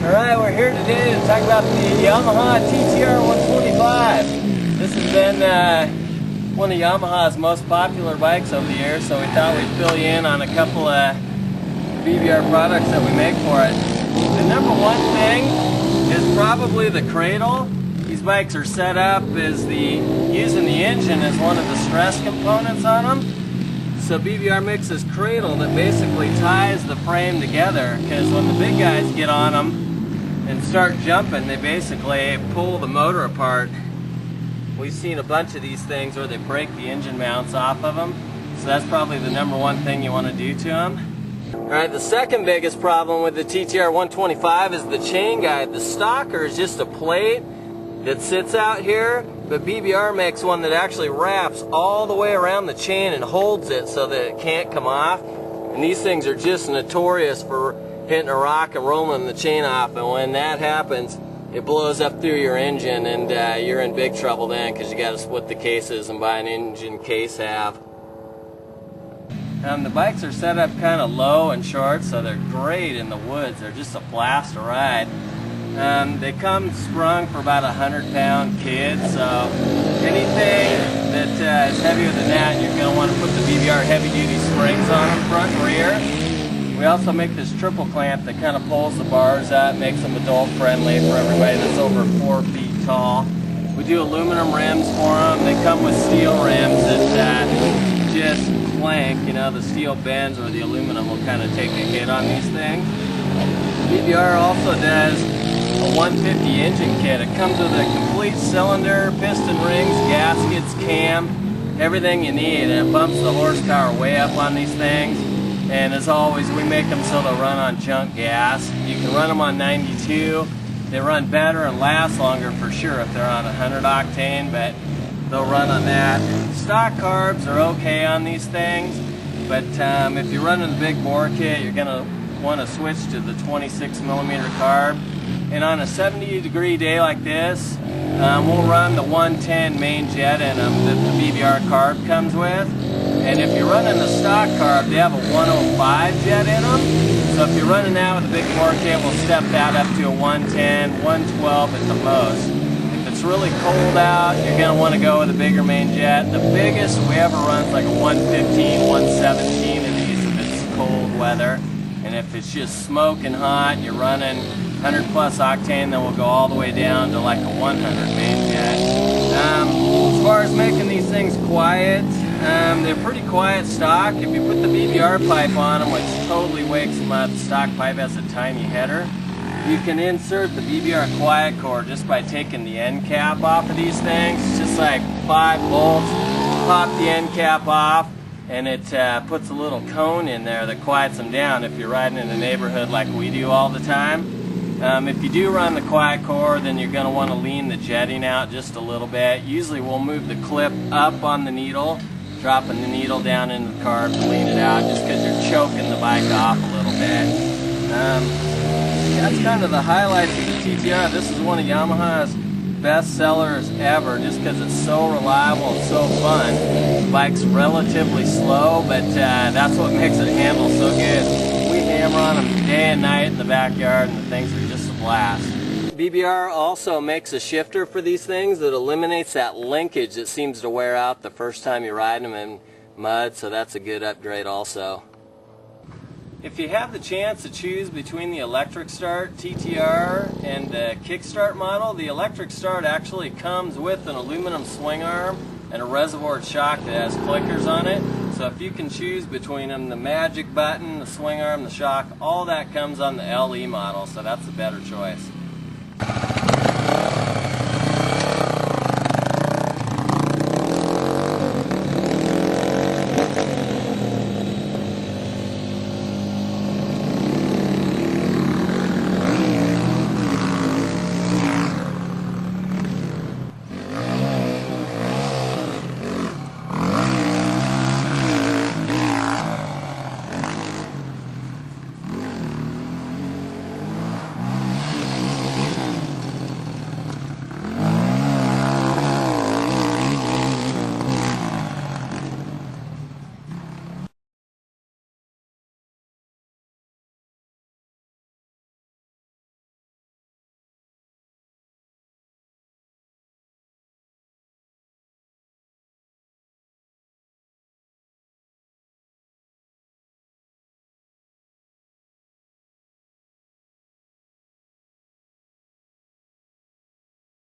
Alright, we're here today to talk about the Yamaha TT-R125. This has been one of Yamaha's most popular bikes over the years, so we thought we'd fill you in on a couple of BBR products that we make for it. The number one thing is probably the cradle. These bikes are set up as using the engine as one of the stress components on them. So BBR makes this cradle that basically ties the frame together, because when the big guys get on them and start jumping, they basically pull the motor apart. We've seen a bunch of these things where they break the engine mounts off of them, so that's probably the number one thing you want to do to them. Alright, the second biggest problem with the TT-R125 is the chain guide. The stocker is just a plate that sits out here, but BBR makes one that actually wraps all the way around the chain and holds it so that it can't come off. And these things are just notorious for hitting a rock and rolling the chain off, and when that happens, it blows up through your engine, and you're in big trouble then, because you got to split the cases and buy an engine case half. The bikes are set up kind of low and short, so they're great in the woods. They're just a blast to ride. They come sprung for about 100-pound kid, so anything that is heavier than that, you're going to want to put the BBR heavy-duty springs on them, front and rear. We also make this triple clamp that kind of pulls the bars up, makes them adult-friendly for everybody that's over 4 feet tall. We do aluminum rims for them. They come with steel rims that just clank. You know, the steel bends or the aluminum will kind of take a hit on these things. BBR also does a 150 engine kit. It comes with a complete cylinder, piston rings, gaskets, cam, everything you need, and it bumps the horsepower way up on these things. And as always, we make them so they'll run on junk gas. You can run them on 92. They run better and last longer for sure if they're on 100 octane, but they'll run on that. Stock carbs are okay on these things, but if you're running the big bore kit, you're going to want to switch to the 26mm carb. And on a 70-degree day like this, we'll run the 110 main jet in them that the BBR carb comes with. And if you're running the stock carb, they have a 105 jet in them. So if you're running that with a big bore kit, we'll step that up to a 110, 112 at the most. If it's really cold out, you're going to want to go with a bigger main jet. The biggest we ever run is like a 115, 117 in these if it's cold weather. And if it's just smoking hot and you're running 100 plus octane, then we'll go all the way down to like a 100 main jet. As far as making these things quiet, they're pretty quiet stock. If you put the BBR pipe on them, which totally wakes them up, the stock pipe has a tiny header. You can insert the BBR quiet cord just by taking the end cap off of these things. It's just like 5 volts, pop the end cap off, and it puts a little cone in there that quiets them down if you're riding in a neighborhood like we do all the time. If you do run the quiet core, then you're going to want to lean the jetting out just a little bit. Usually we'll move the clip up on the needle, dropping the needle down into the carb to lean it out, just because you're choking the bike off a little bit. That's kind of the highlights of the TT-R. This is one of Yamaha's best sellers ever, just because it's so reliable and so fun. The bike's relatively slow, but that's what makes it handle so good. We hammer on them day and night in the backyard, and the things are just a blast. BBR also makes a shifter for these things that eliminates that linkage that seems to wear out the first time you ride them in mud, so that's a good upgrade also. If you have the chance to choose between the electric start TT-R and the kickstart model, the electric start actually comes with an aluminum swing arm and a reservoir shock that has clickers on it. So if you can choose between them, the magic button, the swing arm, the shock, all that comes on the LE model, so that's the better choice.